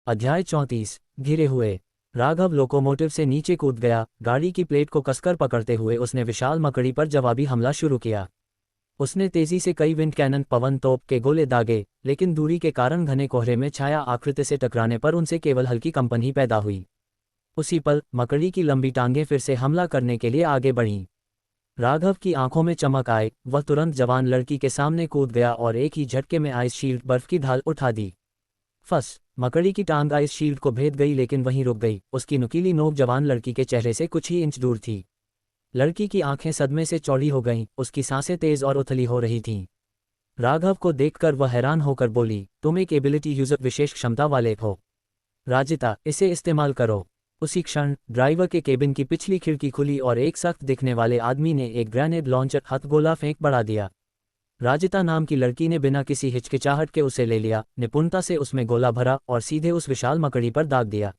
अध्याय 34। घिरे हुए। राघव लोकोमोटिव से नीचे कूद गया। गाड़ी की प्लेट को कसकर पकड़ते हुए उसने विशाल मकड़ी पर जवाबी हमला शुरू किया। उसने तेजी से कई विंड कैनन पवन तोप के गोले दागे, लेकिन दूरी के कारण घने कोहरे में छाया आकृति से टकराने पर उनसे केवल हल्की कंपन ही पैदा हुई। उसी पल मकड़ी की लंबी टांगें फिर से हमला करने के लिए आगे बढ़ीं। राघव की आंखों में चमक आए, वह तुरंत जवान लड़की के सामने कूद गया और एक ही झटके में आइस शील्ड बर्फ की ढाल उठा दी। फस। मकड़ी की टांग आइस शील्ड को भेद गई, लेकिन वहीं रुक गई। उसकी नुकीली नोक जवान लड़की के चेहरे से कुछ ही इंच दूर थी। लड़की की आंखें सदमे से चौड़ी हो गईं, उसकी सांसें तेज और उथली हो रही थीं। राघव को देखकर वह हैरान होकर बोली, तुम एक एबिलिटी यूजर, विशेष क्षमता वाले हो। राजिता, इसे इस्तेमाल करो। उसी क्षण ड्राइवर के केबिन की पिछली खिड़की खुली और एक सख्त दिखने वाले आदमी ने एक ग्रेनेड लॉन्चर हथगोला फेंक बढ़ा दिया। राजिता नाम की लड़की ने बिना किसी हिचकिचाहट के उसे ले लिया, निपुणता से उसमें गोला भरा और सीधे उस विशाल मकड़ी पर दाग दिया।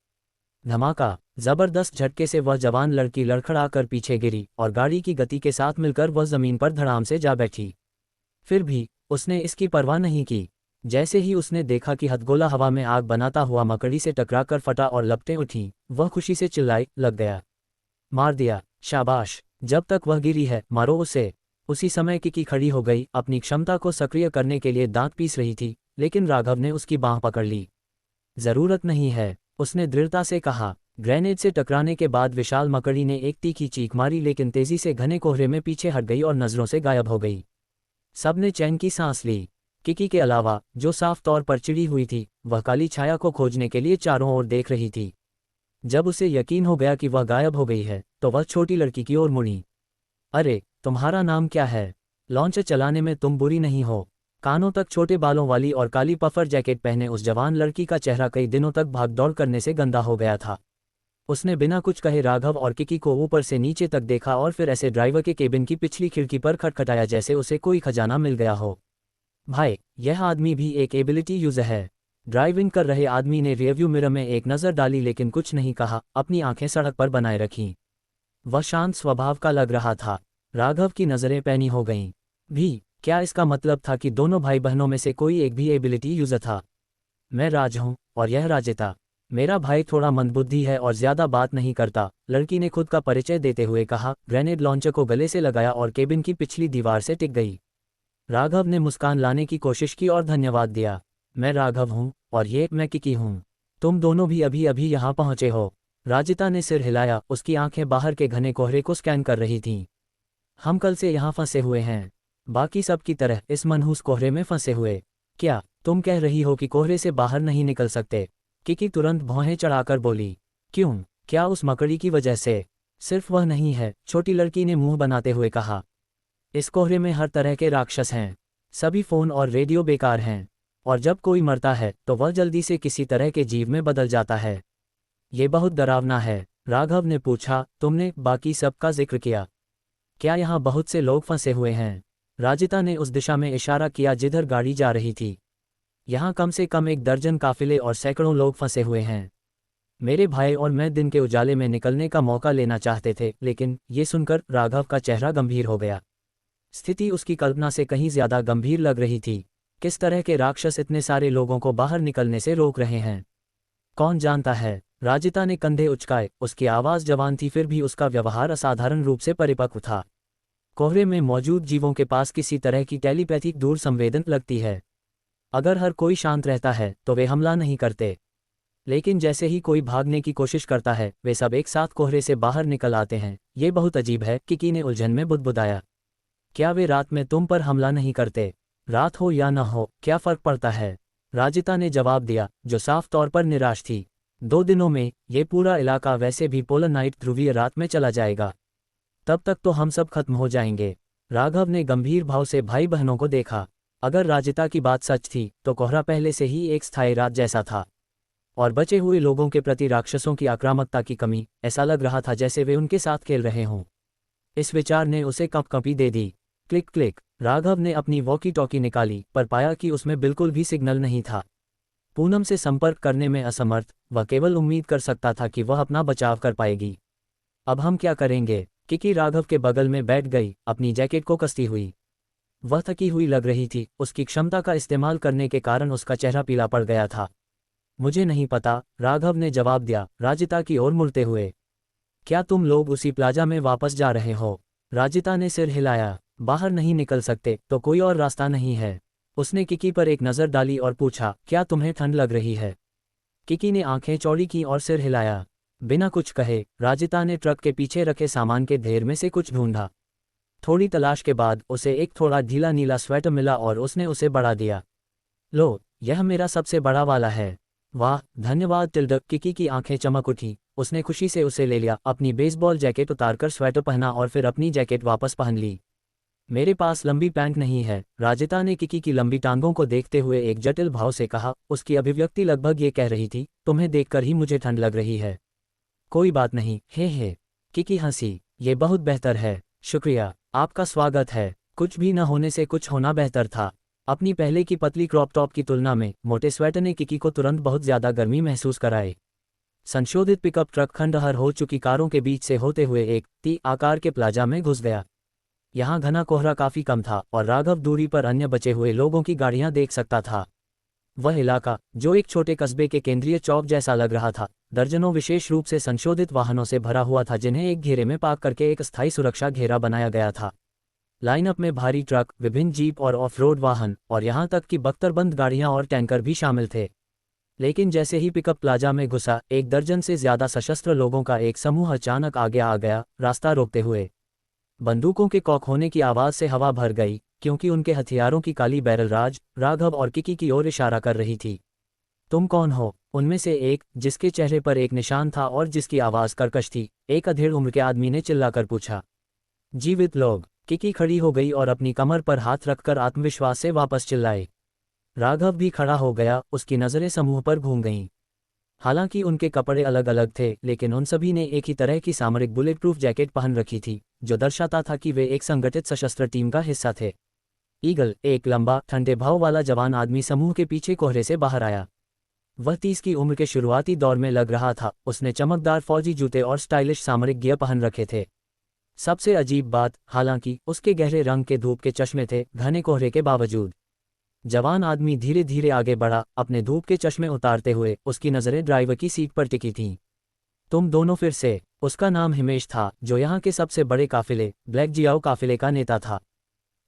धमाका। जबरदस्त झटके से वह जवान लड़की लड़खड़ा कर पीछे गिरी और गाड़ी की गति के साथ मिलकर वह जमीन पर धड़ाम से जा बैठी। फिर भी उसने इसकी परवाह नहीं की। जैसे ही उसने देखा कि हथगोला हवा में आग बनाता हुआ मकड़ी से टकराकर फटा और लपटें उठीं, वह खुशी से चिल्लाई, लग गया। मार दिया। शाबाश। जब तक वह गिरी है, मारो उसे। उसी समय किकी खड़ी हो गई, अपनी क्षमता को सक्रिय करने के लिए दांत पीस रही थी, लेकिन राघव ने उसकी बांह पकड़ ली। जरूरत नहीं है, उसने दृढ़ता से कहा। ग्रेनेड से टकराने के बाद विशाल मकड़ी ने एक तीखी चीख मारी, लेकिन तेजी से घने कोहरे में पीछे हट गई और नजरों से गायब हो गई। सबने चैन की सांस ली। किकी के अलावा, जो साफ तौर पर चिड़ी हुई थी, वह काली छाया को खोजने के लिए चारों ओर देख रही थी। जब उसे यकीन हो गया कि वह गायब हो गई है, तो वह छोटी लड़की की ओर मुड़ी। अरे, तुम्हारा नाम क्या है? लॉन्चर चलाने में तुम बुरी नहीं हो। कानों तक छोटे बालों वाली और काली पफर जैकेट पहने उस जवान लड़की का चेहरा कई दिनों तक भागदौड़ करने से गंदा हो गया था। उसने बिना कुछ कहे राघव और किकी को ऊपर से नीचे तक देखा और फिर ऐसे ड्राइवर के केबिन की पिछली खिड़की पर खटखटाया जैसे उसे कोई खजाना मिल गया हो। भाई, यह आदमी भी एक एबिलिटी यूजर है। ड्राइविंग कर रहे आदमी ने रियरव्यू मिरर में एक नज़र डाली, लेकिन कुछ नहीं कहा, अपनी आंखें सड़क पर बनाए रखीं। वह शांत स्वभाव का लग रहा था। राघव की नज़रें पैनी हो गईं। भी क्या इसका मतलब था कि दोनों भाई बहनों में से कोई एक भी एबिलिटी यूजर था? मैं राज हूं और यह राजिता। मेरा भाई थोड़ा मंदबुद्धि है और ज्यादा बात नहीं करता, लड़की ने खुद का परिचय देते हुए कहा। ग्रेनेड लॉन्चर को गले से लगाया और केबिन की पिछली दीवार से टिक गई। राघव ने मुस्कान लाने की कोशिश की और धन्यवाद दिया। मैं राघव हूं और ये मैं किकी हूं। तुम दोनों भी अभी अभी यहां पहुंचे हो। राजिता ने सिर हिलाया, उसकी आंखें बाहर के घने कोहरे को स्कैन कर रही थीं। हम कल से यहाँ फंसे हुए हैं, बाकी सब की तरह इस मनहूस कोहरे में फंसे हुए। क्या तुम कह रही हो कि कोहरे से बाहर नहीं निकल सकते? किकी तुरंत भौहें चढ़ाकर बोली। क्यों? क्या उस मकड़ी की वजह से? सिर्फ वह नहीं है, छोटी लड़की ने मुंह बनाते हुए कहा। इस कोहरे में हर तरह के राक्षस हैं। सभी फोन और रेडियो बेकार हैं, और जब कोई मरता है तो वह जल्दी से किसी तरह के जीव में बदल जाता है। ये बहुत डरावना है। राघव ने पूछा, तुमने बाकी सब का जिक्र किया? क्या यहाँ बहुत से लोग फंसे हुए हैं? राजिता ने उस दिशा में इशारा किया जिधर गाड़ी जा रही थी। यहाँ कम से कम एक दर्जन काफिले और सैकड़ों लोग फंसे हुए हैं। मेरे भाई और मैं दिन के उजाले में निकलने का मौका लेना चाहते थे, लेकिन ये सुनकर राघव का चेहरा गंभीर हो गया। स्थिति उसकी कल्पना से कहीं ज्यादा गंभीर लग रही थी। किस तरह के राक्षस इतने सारे लोगों को बाहर निकलने से रोक रहे हैं? कौन जानता है? राजिता ने कंधे उचकाए। उसकी आवाज़ जवान थी, फिर भी उसका व्यवहार असाधारण रूप से परिपक्व था। कोहरे में मौजूद जीवों के पास किसी तरह की टेलीपैथिक दूर संवेदन लगती है। अगर हर कोई शांत रहता है तो वे हमला नहीं करते, लेकिन जैसे ही कोई भागने की कोशिश करता है, वे सब एक साथ कोहरे से बाहर निकल आते हैं। ये बहुत अजीब है, किकी ने उलझन में बुदबुदाया। क्या वे रात में तुम पर हमला नहीं करते? रात हो या न हो, क्या फर्क पड़ता है? राजिता ने जवाब दिया, जो साफ तौर पर निराश थी। 2 दिनों में ये पूरा इलाका वैसे भी पोलर नाइट ध्रुवीय रात में चला जाएगा। तब तक तो हम सब खत्म हो जाएंगे। राघव ने गंभीर भाव से भाई बहनों को देखा। अगर राजिता की बात सच थी तो कोहरा पहले से ही एक स्थायी रात जैसा था, और बचे हुए लोगों के प्रति राक्षसों की आक्रामकता की कमी। ऐसा लग रहा था जैसे वे उनके साथ खेल रहे हों। इस विचार ने उसे कंपकंपी दे दी। Click click. राघव ने अपनी वॉकी टॉकी निकाली, पर पाया कि उसमें बिल्कुल भी सिग्नल नहीं था। पूनम से संपर्क करने में असमर्थ, वह केवल उम्मीद कर सकता था कि वह अपना बचाव कर पाएगी। अब हम क्या करेंगे? किकी राघव के बगल में बैठ गई, अपनी जैकेट को कसती हुई। वह थकी हुई लग रही थी। उसकी क्षमता का इस्तेमाल करने के कारण उसका चेहरा पीला पड़ गया था। मुझे नहीं पता, राघव ने जवाब दिया, राजिता की ओर मुड़ते हुए। क्या तुम लोग उसी प्लाजा में वापस जा रहे हो? राजिता ने सिर हिलाया। बाहर नहीं निकल सकते तो कोई और रास्ता नहीं है। उसने किकी पर एक नज़र डाली और पूछा, क्या तुम्हें ठंड लग रही है? किकी ने आंखें चौड़ी की और सिर हिलाया। बिना कुछ कहे राजिता ने ट्रक के पीछे रखे सामान के ढेर में से कुछ ढूंढा। थोड़ी तलाश के बाद उसे एक थोड़ा ढीला नीला स्वेटर मिला और उसने उसे बढ़ा दिया। लो, यह मेरा सबसे बड़ा वाला है। वाह, धन्यवाद टिल्डक। किकी की आंखें चमक उठी। उसने खुशी से उसे ले लिया, अपनी बेसबॉल जैकेट उतारकर स्वेटर पहना और फिर अपनी जैकेट वापस पहन ली। मेरे पास लंबी पैंट नहीं है, राजिता ने किकी की लंबी टांगों को देखते हुए एक जटिल भाव से कहा। उसकी अभिव्यक्ति लगभग ये कह रही थी, तुम्हें देखकर ही मुझे ठंड लग रही है। कोई बात नहीं, हे। किकी हंसी। ये बहुत बेहतर है, शुक्रिया, आपका स्वागत है। कुछ भी न होने से कुछ होना बेहतर था। अपनी पहले की पतली क्रॉप टॉप की तुलना में मोटे स्वेटर ने किकी को तुरंत बहुत ज्यादा गर्मी महसूस कराई। संशोधित पिकअप ट्रक खंडहर हो चुकी कारों के बीच से होते हुए एक टी आकार के प्लाजा में घुस गया। यहाँ घना कोहरा काफी कम था और राघव दूरी पर अन्य बचे हुए लोगों की गाड़ियां देख सकता था। वह इलाका, जो एक छोटे कस्बे के केंद्रीय चौक जैसा लग रहा था, दर्जनों विशेष रूप से संशोधित वाहनों से भरा हुआ था जिन्हें एक घेरे में पार्क करके एक स्थायी सुरक्षा घेरा बनाया गया था। लाइनअप में भारी ट्रक, विभिन्न जीप और ऑफ रोड वाहन और यहाँ तक कि बख्तरबंद गाड़ियां और टैंकर भी शामिल थे। लेकिन जैसे ही पिकअप प्लाजा में घुसा, एक दर्जन से ज्यादा सशस्त्र लोगों का एक समूह अचानक आगे आ गया, रास्ता रोकते हुए। बंदूकों के कॉक होने की आवाज से हवा भर गई, क्योंकि उनके हथियारों की काली बैरल राघव और किकी की ओर इशारा कर रही थी। तुम कौन हो? उनमें से एक, जिसके चेहरे पर एक निशान था और जिसकी आवाज कर्कश थी, एक अधेड़ उम्र के आदमी ने चिल्लाकर पूछा। जीवित लोग। किकी खड़ी हो गई और अपनी कमर पर हाथ रखकर आत्मविश्वास से वापस चिल्लाए। राघव भी खड़ा हो गया, उसकी नज़रें समूह पर घूम गईं। हालांकि उनके कपड़े अलग अलग थे, लेकिन उन सभी ने एक ही तरह की सामरिक बुलेट प्रूफ जैकेट पहन रखी थी, जो दर्शाता था कि वे एक संगठित सशस्त्र टीम का हिस्सा थे। ईगल, एक लंबा, ठंडे भाव वाला जवान आदमी समूह के पीछे कोहरे से बाहर आया। वह 30 की उम्र के शुरुआती दौर में लग रहा था। उसने चमकदार फौजी जूते और स्टाइलिश सामरिक गियर पहन रखे थे। सबसे अजीब बात, हालांकि, उसके गहरे रंग के धूप के चश्मे थे, घने कोहरे के बावजूद। जवान आदमी धीरे धीरे आगे बढ़ा, अपने धूप के चश्मे उतारते हुए। उसकी नज़रें ड्राइवर की सीट पर टिकी थीं। तुम दोनों फिर से? उसका नाम हिमेश था, जो यहाँ के सबसे बड़े काफिले, ब्लैक जियाओ काफिले का नेता था।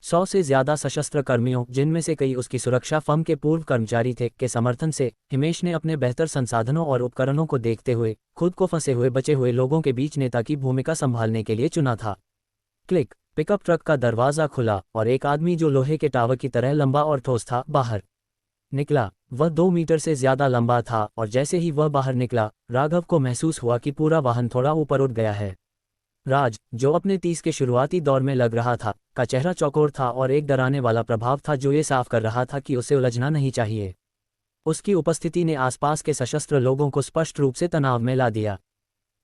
100 से ज्यादा सशस्त्र कर्मियों, जिनमें से कई उसकी सुरक्षा फर्म के पूर्व कर्मचारी थे, के समर्थन से हिमेश ने अपने बेहतर संसाधनों और उपकरणों को देखते हुए खुद को फंसे हुए बचे हुए लोगों के बीच नेता की भूमिका संभालने के लिए चुना था। क्लिक। पिकअप ट्रक का दरवाजा खुला और एक आदमी जो लोहे के टावर की तरह लंबा और ठोस था, बाहर निकला। वह 2 मीटर से ज्यादा लंबा था और जैसे ही वह बाहर निकला, राघव को महसूस हुआ कि पूरा वाहन थोड़ा ऊपर उठ गया है। राज, जो अपने 30 के शुरुआती दौर में लग रहा था, का चेहरा चौकोर था और एक डराने वाला प्रभाव था जो ये साफ कर रहा था कि उसे उलझना नहीं चाहिए। उसकी उपस्थिति ने आसपास के सशस्त्र लोगों को स्पष्ट रूप से तनाव में ला दिया।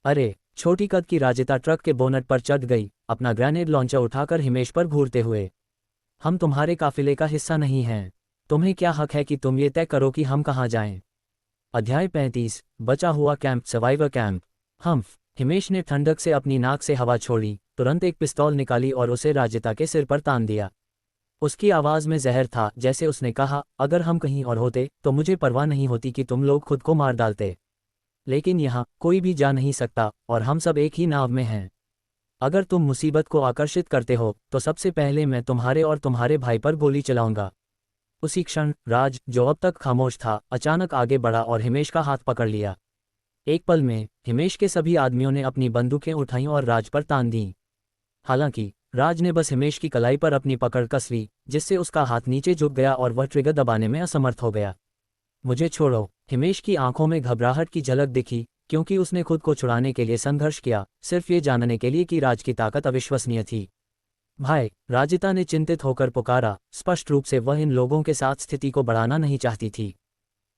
अरे, छोटी कद की राजिता ट्रक के बोनट पर चढ़ गई, अपना ग्रेनेड लॉन्चर उठाकर हिमेश पर घूरते हुए। हम तुम्हारे काफिले का हिस्सा नहीं हैं। तुम्हें क्या हक है कि तुम ये तय करो कि हम कहाँ जाएं? अध्याय 35, बचा हुआ कैंप, सर्वाइवर कैंप। हम्फ। हिमेश ने ठंडक से अपनी नाक से हवा छोड़ी, तुरंत एक पिस्तौल निकाली और उसे राजिता के सिर पर तान दिया। उसकी आवाज में जहर था, जैसे उसने कहा, अगर हम कहीं और होते तो मुझे परवाह नहीं होती कि तुम लोग खुद को मार डालते। लेकिन यहाँ कोई भी जा नहीं सकता और हम सब एक ही नाव में हैं। अगर तुम मुसीबत को आकर्षित करते हो तो सबसे पहले मैं तुम्हारे और तुम्हारे भाई पर गोली चलाऊंगा। उसी क्षण राज, जो अब तक खामोश था, अचानक आगे बढ़ा और हिमेश का हाथ पकड़ लिया। एक पल में हिमेश के सभी आदमियों ने अपनी बंदूकें उठाईं और राज पर तान दीं। हालांकि राज ने बस हिमेश की कलाई पर अपनी पकड़ कस ली, जिससे उसका हाथ नीचे झुक गया और वह ट्रिगर दबाने में असमर्थ हो गया। मुझे छोड़ो। हिमेश की आंखों में घबराहट की झलक दिखी, क्योंकि उसने खुद को छुड़ाने के लिए संघर्ष किया, सिर्फ ये जानने के लिए कि राज की ताकत अविश्वसनीय थी। भाई, राजिता ने चिंतित होकर पुकारा। स्पष्ट रूप से वह इन लोगों के साथ स्थिति को बढ़ाना नहीं चाहती थी।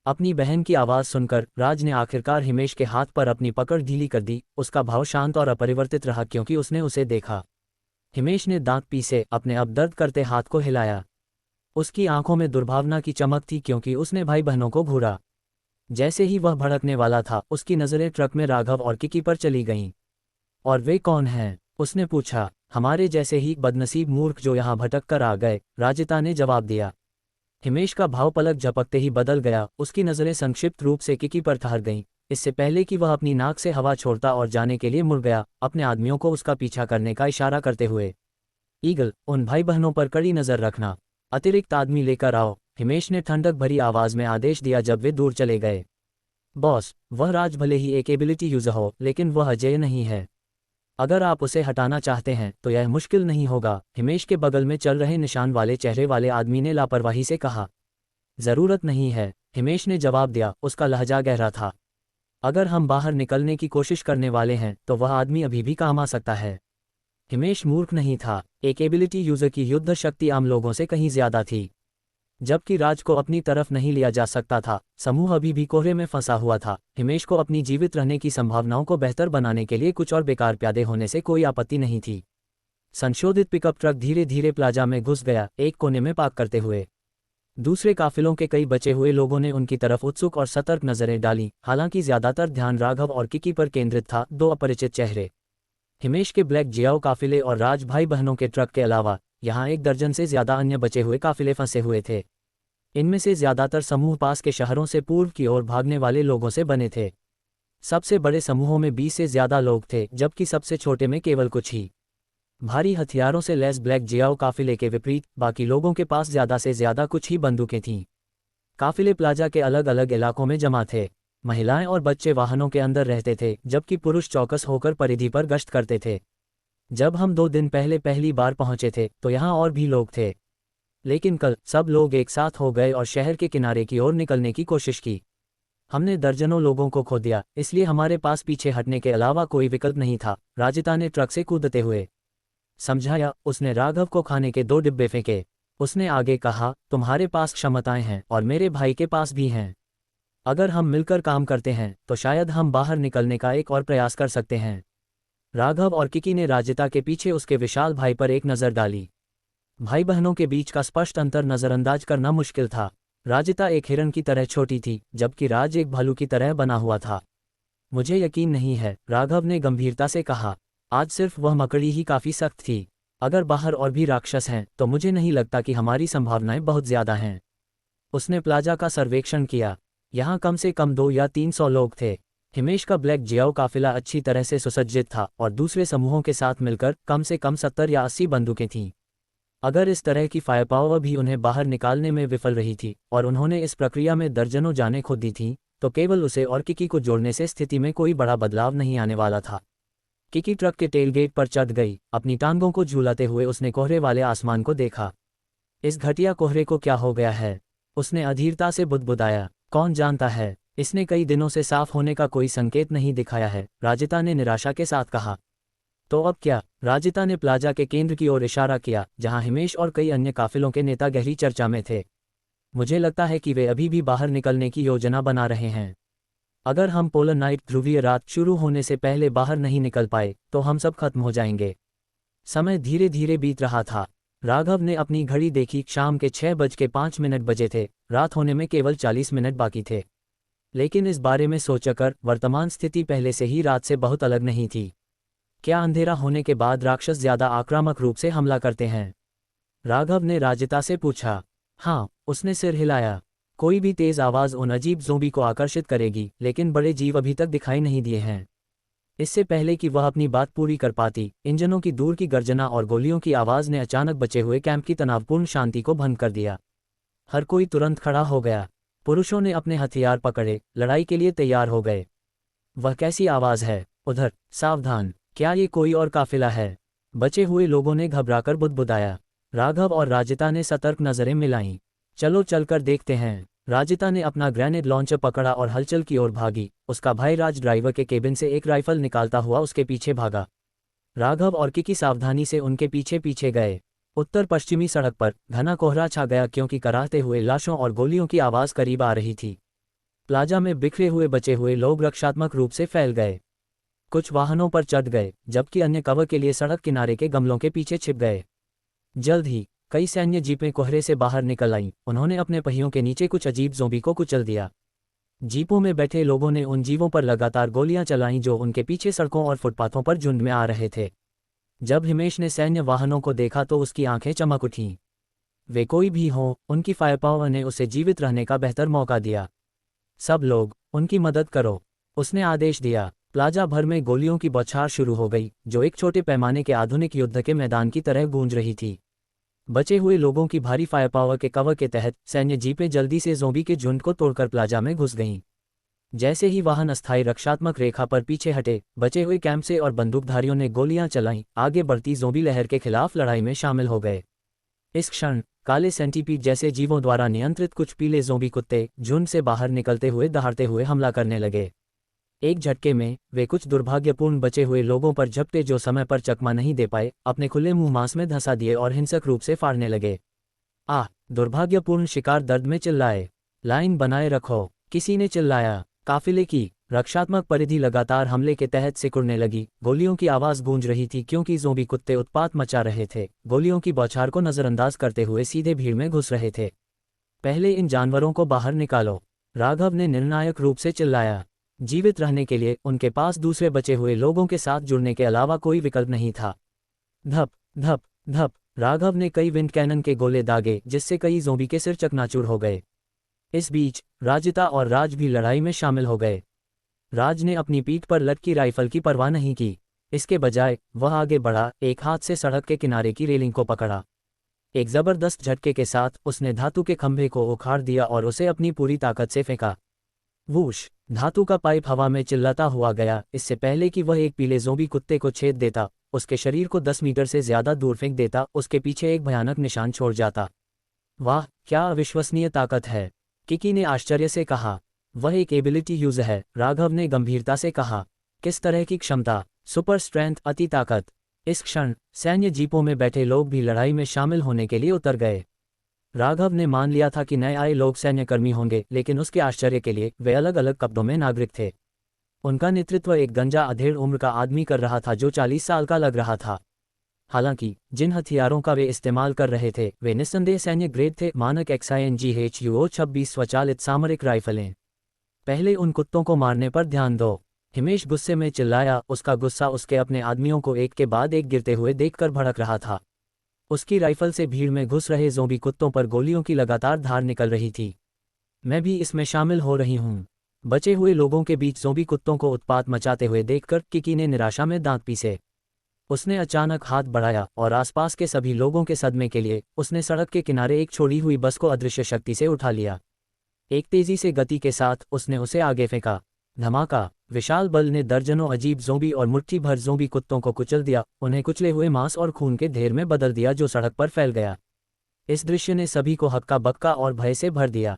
अपनी बहन की आवाज़ सुनकर राज ने आखिरकार हिमेश के हाथ पर अपनी पकड़ ढीली कर दी। उसका भाव शांत और अपरिवर्तित रहा, क्योंकि उसने उसे देखा। हिमेश ने दांत पीसे अपने अब दर्द करते हाथ को हिलाया। उसकी आंखों में दुर्भावना की चमक थी, क्योंकि उसने भाई बहनों को घूरा। जैसे ही वह भड़कने वाला था, उसकी नज़रें ट्रक में राघव और किकी पर चली गईं। और वे कौन हैं? उसने पूछा। हमारे जैसे ही बदनसीब मूर्ख जो यहाँ भटक कर आ गए, राजिता ने जवाब दिया। हिमेश का भाव पलक झपकते ही बदल गया, उसकी नज़रें संक्षिप्त रूप से किकी पर ठहर गईं। इससे पहले कि वह अपनी नाक से हवा छोड़ता और जाने के लिए मुड़ गया, अपने आदमियों को उसका पीछा करने का इशारा करते हुए। ईगल, उन भाई बहनों पर कड़ी नज़र रखना, अतिरिक्त आदमी लेकर आओ, हिमेश ने ठंडक भरी आवाज़ में आदेश दिया जब वे दूर चले गए। बॉस, वह राज भले ही एक एबिलिटी यूज़र हो, लेकिन वह अजेय नहीं है। अगर आप उसे हटाना चाहते हैं तो यह मुश्किल नहीं होगा, हिमेश के बगल में चल रहे निशान वाले चेहरे वाले आदमी ने लापरवाही से कहा। ज़रूरत नहीं है, हिमेश ने जवाब दिया, उसका लहजा गहरा था। अगर हम बाहर निकलने की कोशिश करने वाले हैं तो वह आदमी अभी भी काम आ सकता है। हिमेश मूर्ख नहीं था, एक एबिलिटी यूज़र की युद्ध शक्ति आम लोगों से कहीं ज़्यादा थी। जबकि राज को अपनी तरफ नहीं लिया जा सकता था, समूह अभी भी कोहरे में फंसा हुआ था। हिमेश को अपनी जीवित रहने की संभावनाओं को बेहतर बनाने के लिए कुछ और बेकार प्यादे होने से कोई आपत्ति नहीं थी। संशोधित पिकअप ट्रक धीरे धीरे प्लाजा में घुस गया, एक कोने में पार्क करते हुए। दूसरे काफिलों के कई बचे हुए लोगों ने उनकी तरफ उत्सुक और सतर्क नजरें डाली, हालांकि ज्यादातर ध्यान राघव और किकी पर केंद्रित था, दो अपरिचित चेहरे। हिमेश के ब्लैक जियाओ काफिले और राज भाई बहनों के ट्रक के अलावा यहाँ 1 दर्जन से ज्यादा अन्य बचे हुए काफिले फंसे हुए थे। इनमें से ज्यादातर समूह पास के शहरों से पूर्व की ओर भागने वाले लोगों से बने थे। सबसे बड़े समूहों में 20 से ज्यादा लोग थे, जबकि सबसे छोटे में केवल कुछ ही। भारी हथियारों से लैस ब्लैक जियाओ काफिले के विपरीत बाकी लोगों के पास ज्यादा से ज्यादा कुछ ही बंदूकें थीं। काफिले प्लाजा के अलग अलग इलाकों में जमा थे। महिलाएं और बच्चे वाहनों के अंदर रहते थे, जबकि पुरुष चौकस होकर परिधि पर गश्त करते थे। जब हम 2 दिन पहले पहली बार पहुंचे थे तो यहाँ और भी लोग थे, लेकिन कल सब लोग एक साथ हो गए और शहर के किनारे की ओर निकलने की कोशिश की। हमने दर्जनों लोगों को खो दिया, इसलिए हमारे पास पीछे हटने के अलावा कोई विकल्प नहीं था, राजिता ने ट्रक से कूदते हुए समझाया। उसने राघव को खाने के 2 डिब्बे फेंके। उसने आगे कहा, तुम्हारे पास क्षमताएं हैं और मेरे भाई के पास भी हैं। अगर हम मिलकर काम करते हैं तो शायद हम बाहर निकलने का एक और प्रयास कर सकते हैं। राघव और किकी ने राजिता के पीछे उसके विशाल भाई पर एक नज़र डाली। भाई बहनों के बीच का स्पष्ट अंतर नज़रअंदाज करना मुश्किल था। राजिता एक हिरन की तरह छोटी थी, जबकि राज एक भालू की तरह बना हुआ था। मुझे यकीन नहीं है, राघव ने गंभीरता से कहा। आज सिर्फ वह मकड़ी ही काफ़ी सख्त थी। अगर बाहर और भी राक्षस हैं तो मुझे नहीं लगता कि हमारी संभावनाएं बहुत ज़्यादा हैं। उसने प्लाजा का सर्वेक्षण किया। यहाँ कम से कम 2 या 300 लोग थे। हिमेश का ब्लैक जियाओ काफिला अच्छी तरह से सुसज्जित था और दूसरे समूहों के साथ मिलकर कम से कम 70 या 80 बंदूकें थीं। अगर इस तरह की फायर पावर भी उन्हें बाहर निकालने में विफल रही थी और उन्होंने इस प्रक्रिया में दर्जनों जानें खो दी थीं, तो केवल उसे और किकी को जोड़ने से स्थिति में कोई बड़ा बदलाव नहीं आने वाला था। किकी ट्रक के टेलगेट पर चढ़ गई। अपनी टांगों को झूलाते हुए उसने कोहरे वाले आसमान को देखा। इस घटिया कोहरे को क्या हो गया है? उसने अधीरता से बुदबुदाया। कौन जानता है, इसने कई दिनों से साफ होने का कोई संकेत नहीं दिखाया है, राजिता ने निराशा के साथ कहा। तो अब क्या? राजिता ने प्लाजा के केंद्र की ओर इशारा किया, जहां हिमेश और कई अन्य काफिलों के नेता गहरी चर्चा में थे। मुझे लगता है कि वे अभी भी बाहर निकलने की योजना बना रहे हैं। अगर हम पोलर नाइट ध्रुवीय रात शुरू होने से पहले बाहर नहीं निकल पाए तो हम सब खत्म हो जाएंगे। समय धीरे धीरे बीत रहा था। राघव ने अपनी घड़ी देखी, शाम के 6:05 बजे थे। रात होने में केवल 40 मिनट बाकी थे। लेकिन इस बारे में सोचकर वर्तमान स्थिति पहले से ही रात से बहुत अलग नहीं थी। क्या अंधेरा होने के बाद राक्षस ज्यादा आक्रामक रूप से हमला करते हैं? राघव ने राजिता से पूछा। हाँ, उसने सिर हिलाया। कोई भी तेज आवाज़ उन अजीब ज़ोंबी को आकर्षित करेगी, लेकिन बड़े जीव अभी तक दिखाई नहीं दिए हैं। इससे पहले कि वह अपनी बात पूरी कर पाती, इंजनों की दूर की गर्जना और गोलियों की आवाज़ ने अचानक बचे हुए कैंप की तनावपूर्ण शांति को भंग कर दिया। हर कोई तुरंत खड़ा हो गया। पुरुषों ने अपने हथियार पकड़े, लड़ाई के लिए तैयार हो गए। वह कैसी आवाज़ है? उधर, सावधान, क्या ये कोई और काफिला है? बचे हुए लोगों ने घबराकर बुदबुदाया। राघव और राजिता ने सतर्क नजरें मिलाईं। चलो चलकर देखते हैं। राजिता ने अपना ग्रेनेड लॉन्चर पकड़ा और हलचल की ओर भागी। उसका भाई राज ड्राइवर के केबिन से एक राइफल निकालता हुआ उसके पीछे भागा। राघव और किकी सावधानी से उनके पीछे पीछे गए। उत्तर पश्चिमी सड़क पर घना कोहरा छा गया, क्योंकि कराहते हुए लाशों और गोलियों की आवाज़ करीब आ रही थी। प्लाजा में बिखरे हुए बचे हुए लोग रक्षात्मक रूप से फैल गए। कुछ वाहनों पर चढ़ गए, जबकि अन्य कवर के लिए सड़क किनारे के गमलों के पीछे छिप गए। जल्द ही कई सैन्य जीपें कोहरे से बाहर निकल आईं। उन्होंने अपने पहियों के नीचे कुछ अजीब ज़ोंबी को कुचल दिया। जीपों में बैठे लोगों ने उन जीवों पर लगातार गोलियां चलाईं जो उनके पीछे सड़कों और फुटपाथों पर झुंड में आ रहे थे। जब हिमेश ने सैन्य वाहनों को देखा तो उसकी आंखें चमक उठीं। वे कोई भी हों, उनकी फायरपावर ने उसे जीवित रहने का बेहतर मौका दिया। सब लोग, उनकी मदद करो, उसने आदेश दिया। प्लाजा भर में गोलियों की बौछार शुरू हो गई, जो एक छोटे पैमाने के आधुनिक युद्ध के मैदान की तरह गूंज रही थी। बचे हुए लोगों की भारी फायरपावर के कवर के तहत सैन्य जीपें जल्दी से ज़ोंबी के झुंड को तोड़कर प्लाजा में घुस गईं। जैसे ही वाहन अस्थायी रक्षात्मक रेखा पर पीछे हटे, बचे हुए कैंप से और बंदूकधारियों ने गोलियां चलाईं, आगे बढ़ती ज़ोंबी लहर के खिलाफ लड़ाई में शामिल हो गए। इस क्षण काले सेंटीपीड जैसे जीवों द्वारा नियंत्रित कुछ पीले ज़ोंबी कुत्ते झुंड से बाहर निकलते हुए दहाड़ते हुए हमला करने लगे। एक झटके में वे कुछ दुर्भाग्यपूर्ण बचे हुए लोगों पर झपटे जो समय पर चकमा नहीं दे पाए, अपने खुले मुंह मांस में धंसा दिए और हिंसक रूप से फाड़ने लगे। दुर्भाग्यपूर्ण शिकार दर्द में चिल्लाए। लाइन बनाए रखो, किसी ने चिल्लाया। काफिले की रक्षात्मक परिधि लगातार हमले के तहत सिकुड़ने लगी। गोलियों की आवाज गूंज रही थी क्योंकि ज़ोंबी कुत्ते उत्पात मचा रहे थे, गोलियों की बौछार को नजरअंदाज करते हुए सीधे भीड़ में घुस रहे थे। पहले इन जानवरों को बाहर निकालो, राघव ने निर्णायक रूप से चिल्लाया। जीवित रहने के लिए उनके पास दूसरे बचे हुए लोगों के साथ जुड़ने के अलावा कोई विकल्प नहीं था। धप धप धप, राघव ने कई विंड कैनन के गोले दागे, जिससे कई ज़ोंबी के सिर चकनाचूर हो गए। इस बीच राजिता और राज भी लड़ाई में शामिल हो गए। राज ने अपनी पीठ पर लटकी राइफल की परवाह नहीं की। इसके बजाय वह आगे बढ़ा, एक हाथ से सड़क के किनारे की रेलिंग को पकड़ा। एक जबरदस्त झटके के साथ उसने धातु के खंभे को उखाड़ दिया और उसे अपनी पूरी ताकत से फेंका। वूश, धातु का पाइप हवा में चिल्लाता हुआ गया। इससे पहले कि वह एक पीले ज़ोंबी कुत्ते को छेद देता, उसके शरीर को 10 मीटर से ज्यादा दूर फेंक देता, उसके पीछे एक भयानक निशान छोड़ जाता। वाह, क्या अविश्वसनीय ताकत है, किकी ने आश्चर्य से कहा। वह एक एबिलिटी यूज है, राघव ने गंभीरता से कहा। किस तरह की क्षमता? सुपर स्ट्रेंथ, अति ताकत। इस क्षण सैन्य जीपों में बैठे लोग भी लड़ाई में शामिल होने के लिए उतर गए। राघव ने मान लिया था कि नए आए लोग सैन्यकर्मी होंगे, लेकिन उसके आश्चर्य के लिए वे अलग अलग कब्रों में नागरिक थे। उनका नेतृत्व एक गंजा अधेड़ उम्र का आदमी कर रहा था जो 40 साल का लग रहा था। हालांकि जिन हथियारों का वे इस्तेमाल कर रहे थे वे निस्संदेह सैन्य ग्रेड थे, मानक XINGHUO 26 स्वचालित सामरिक राइफलें। पहले उन कुत्तों को मारने पर ध्यान दो, हिमेश गुस्से में चिल्लाया। उसका गुस्सा उसके अपने आदमियों को एक के बाद एक गिरते हुए देखकर भड़क रहा था। उसकी राइफल से भीड़ में घुस रहे ज़ोंबी कुत्तों पर गोलियों की लगातार धार निकल रही थी। मैं भी इसमें शामिल हो रही हूँ। बचे हुए लोगों के बीच ज़ोंबी कुत्तों को उत्पात मचाते हुए देखकर किकी ने निराशा में दांत पीसे। उसने अचानक हाथ बढ़ाया और आसपास के सभी लोगों के सदमे के लिए उसने सड़क के किनारे एक छोड़ी हुई बस को अदृश्य शक्ति से उठा लिया। एक तेजी से गति के साथ उसने उसे आगे फेंका। धमाका, विशाल बल ने दर्जनों अजीब ज़ोंबी और मुट्ठी भर ज़ोंबी कुत्तों को कुचल दिया, उन्हें कुचले हुए मांस और खून के ढेर में बदल दिया जो सड़क पर फैल गया। इस दृश्य ने सभी को हक्का बक्का और भय से भर दिया।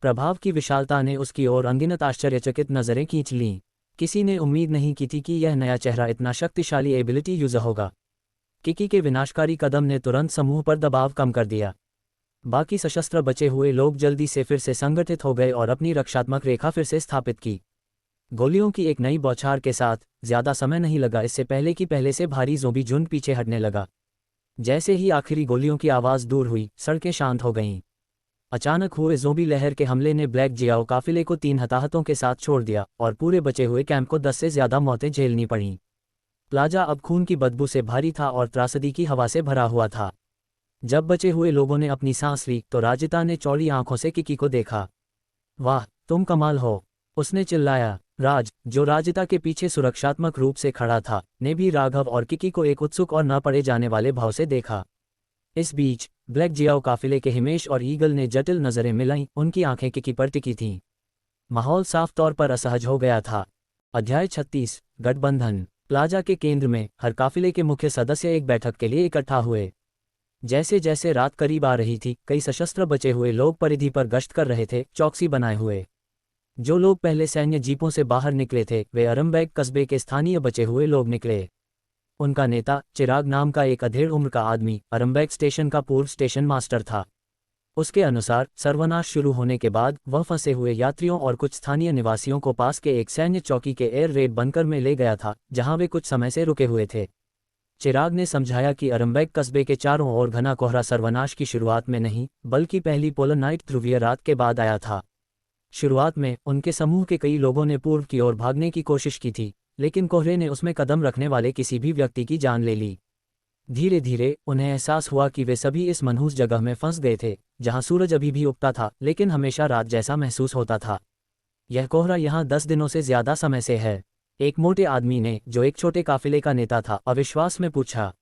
प्रभाव की विशालता ने उसकी ओर अनगिनत आश्चर्यचकित नजरें खींच लीं। किसी ने उम्मीद नहीं की थी कि यह नया चेहरा इतना शक्तिशाली एबिलिटी यूजर होगा। किकी के विनाशकारी कदम ने तुरंत समूह पर दबाव कम कर दिया। बाकी सशस्त्र बचे हुए लोग जल्दी से फिर से संगठित हो गए और अपनी रक्षात्मक रेखा फिर से स्थापित की। गोलियों की एक नई बौछार के साथ ज्यादा समय नहीं लगा इससे पहले कि पहले से भारी ज़ोंबी झुंड पीछे हटने लगा। जैसे ही आखिरी गोलियों की आवाज दूर हुई, सड़कें शांत हो गईं। अचानक हुए ज़ोंबी लहर के हमले ने ब्लैक जियाओ काफिले को 3 हताहतों के साथ छोड़ दिया और पूरे बचे हुए कैंप को 10 से ज्यादा मौतें झेलनी पड़ीं। प्लाजा अब खून की बदबू से भारी था और त्रासदी की हवा से भरा हुआ था। जब बचे हुए लोगों ने अपनी सांस ली तो राजिता ने चौड़ी आंखों से किकी को देखा। वाह, तुम कमाल हो, उसने चिल्लाया। राज, जो राजिता के पीछे सुरक्षात्मक रूप से खड़ा था, ने भी राघव और किकी को एक उत्सुक और न पड़े जाने वाले भाव से देखा। इस बीच ब्लैक जियाओ काफिले के हिमेश और ईगल ने जटिल नजरें मिलाईं, उनकी आंखें किकी पर टिकी थीं। माहौल साफ तौर पर असहज हो गया था। अध्याय 36, गठबंधन। प्लाजा के केंद्र में हर काफिले के मुख्य सदस्य एक बैठक के लिए इकट्ठा हुए। जैसे जैसे रात करीब आ रही थी, कई सशस्त्र बचे हुए लोग परिधि पर गश्त कर रहे थे, चौकसी बनाए हुए। जो लोग पहले सैन्य जीपों से बाहर निकले थे वे अरमबैग कस्बे के स्थानीय बचे हुए लोग निकले। उनका नेता चिराग नाम का एक अधेड़ उम्र का आदमी अरमबैग स्टेशन का पूर्व स्टेशन मास्टर था। उसके अनुसार सर्वनाश शुरू होने के बाद वह फंसे हुए यात्रियों और कुछ स्थानीय निवासियों को पास के एक सैन्य चौकी के एयर रेड बनकर में ले गया था, जहां वे कुछ समय से रुके हुए थे। चिराग ने समझाया कि अरमबैग कस्बे के चारों ओर घना कोहरा सर्वनाश की शुरुआत में नहीं, बल्कि पहली पोलर नाइट ध्रुवीय रात के बाद आया था। शुरुआत में उनके समूह के कई लोगों ने पूर्व की ओर भागने की कोशिश की थी, लेकिन कोहरे ने उसमें कदम रखने वाले किसी भी व्यक्ति की जान ले ली। धीरे धीरे उन्हें एहसास हुआ कि वे सभी इस मनहूस जगह में फंस गए थे, जहां सूरज अभी भी उगता था लेकिन हमेशा रात जैसा महसूस होता था। यह कोहरा यहाँ 10 दिनों से ज्यादा समय से है, एक मोटे आदमी ने, जो एक छोटे काफिले का नेता था, अविश्वास में पूछा।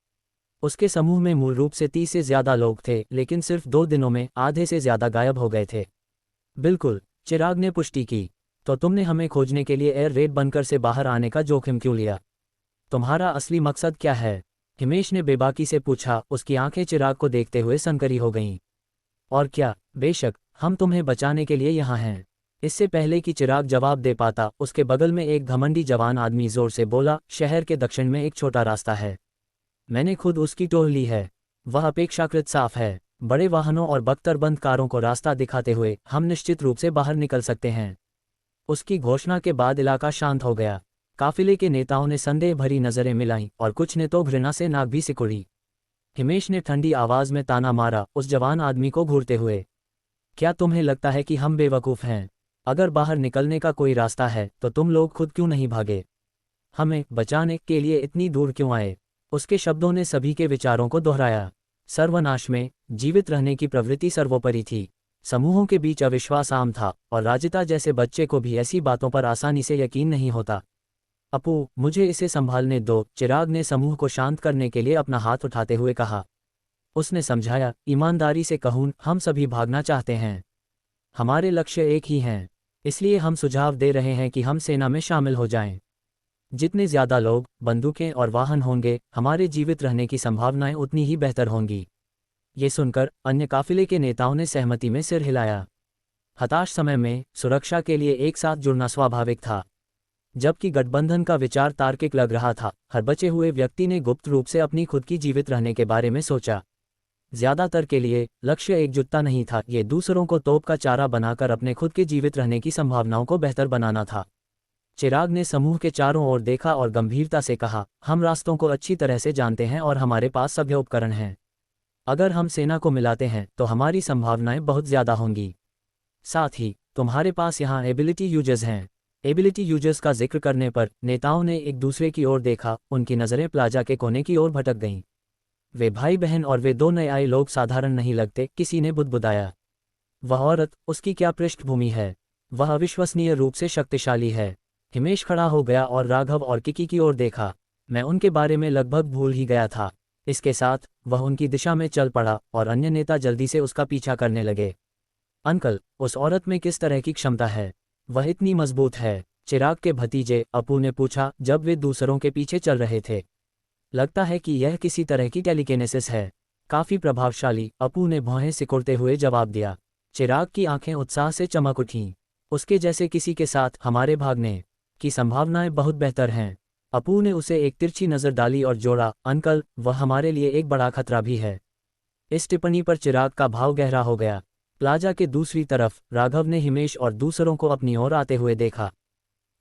उसके समूह में मूल रूप से 30 से ज्यादा लोग थे, लेकिन सिर्फ 2 दिनों में आधे से ज्यादा गायब हो गए थे। बिल्कुल, चिराग ने पुष्टि की। तो तुमने हमें खोजने के लिए एयर रेड बनकर से बाहर आने का जोखिम क्यों लिया? तुम्हारा असली मकसद क्या है? हिमेश ने बेबाकी से पूछा, उसकी आंखें चिराग को देखते हुए सनकरी हो गईं। और क्या, बेशक, हम तुम्हें बचाने के लिए यहाँ हैं। इससे पहले कि चिराग जवाब दे पाता, उसके बगल में एक घमंडी जवान आदमी जोर से बोला, शहर के दक्षिण में एक छोटा रास्ता है। मैंने खुद उसकी टोह ली है। वह अपेक्षाकृत साफ है। बड़े वाहनों और बख्तरबंद कारों को रास्ता दिखाते हुए हम निश्चित रूप से बाहर निकल सकते हैं। उसकी घोषणा के बाद इलाका शांत हो गया। काफिले के नेताओं ने संदेह भरी नजरें मिलाईं और कुछ ने तो घृणा से नाक भी सिकुड़ी। हिमेश ने ठंडी आवाज में ताना मारा, उस जवान आदमी को घूरते हुए। क्या तुम्हें लगता है कि हम बेवकूफ़ हैं? अगर बाहर निकलने का कोई रास्ता है तो तुम लोग खुद क्यों नहीं भागे? हमें बचाने के लिए इतनी दूर क्यों आए? उसके शब्दों ने सभी के विचारों को दोहराया। सर्वनाश में जीवित रहने की प्रवृत्ति सर्वोपरि थी। समूहों के बीच अविश्वास आम था और राजिता जैसे बच्चे को भी ऐसी बातों पर आसानी से यकीन नहीं होता। अपू, मुझे इसे संभालने दो, चिराग ने समूह को शांत करने के लिए अपना हाथ उठाते हुए कहा। उसने समझाया, ईमानदारी से कहूं, हम सभी भागना चाहते हैं। हमारे लक्ष्य एक ही हैं, इसलिए हम सुझाव दे रहे हैं कि हम सेना में शामिल हो जाएं। जितने ज्यादा लोग, बंदूकें और वाहन होंगे, हमारे जीवित रहने की संभावनाएं उतनी ही बेहतर होंगी। ये सुनकर अन्य काफिले के नेताओं ने सहमति में सिर हिलाया। हताश समय में सुरक्षा के लिए एक साथ जुड़ना स्वाभाविक था। जबकि गठबंधन का विचार तार्किक लग रहा था, हर बचे हुए व्यक्ति ने गुप्त रूप से अपनी खुद की जीवित रहने के बारे में सोचा। ज्यादातर के लिए लक्ष्य एकजुटता नहीं था, ये दूसरों को तोप का चारा बनाकर अपने खुद के जीवित रहने की संभावनाओं को बेहतर बनाना था। चिराग ने समूह के चारों ओर देखा और गंभीरता से कहा, हम रास्तों को अच्छी तरह से जानते हैं और हमारे पास सभ्य उपकरण हैं। अगर हम सेना को मिलाते हैं तो हमारी संभावनाएं बहुत ज्यादा होंगी। साथ ही तुम्हारे पास यहाँ एबिलिटी यूजर्स हैं। एबिलिटी यूजर्स का जिक्र करने पर नेताओं ने एक दूसरे की ओर देखा, उनकी नज़रें प्लाजा के कोने की ओर भटक गईं। वे भाई बहन और वे दो नए आए लोग साधारण नहीं लगते, किसी ने बुदबुदाया। वह औरत, उसकी क्या पृष्ठभूमि है? वह अविश्वसनीय रूप से शक्तिशाली है। हिमेश खड़ा हो गया और राघव और किकी की ओर देखा। मैं उनके बारे में लगभग भूल ही गया था। इसके साथ वह उनकी दिशा में चल पड़ा और अन्य नेता जल्दी से उसका पीछा करने लगे। अंकल, उस औरत में किस तरह की क्षमता है? वह इतनी मजबूत है? चिराग के भतीजे अपू ने पूछा जब वे दूसरों के पीछे चल रहे थे। लगता है कि यह किसी तरह की टेलीकिनेसिस है। काफी प्रभावशाली, अपू ने भौहें सिकुड़ते हुए जवाब दिया। चिराग की आंखें उत्साह से चमक उठीं। उसके जैसे किसी के साथ हमारे भागने की संभावनाएं बहुत बेहतर हैं। अपू ने उसे एक तिरछी नजर डाली और जोड़ा, अंकल, वह हमारे लिए एक बड़ा खतरा भी है। इस टिप्पणी पर चिराग का भाव गहरा हो गया। प्लाजा के दूसरी तरफ राघव ने हिमेश और दूसरों को अपनी ओर आते हुए देखा।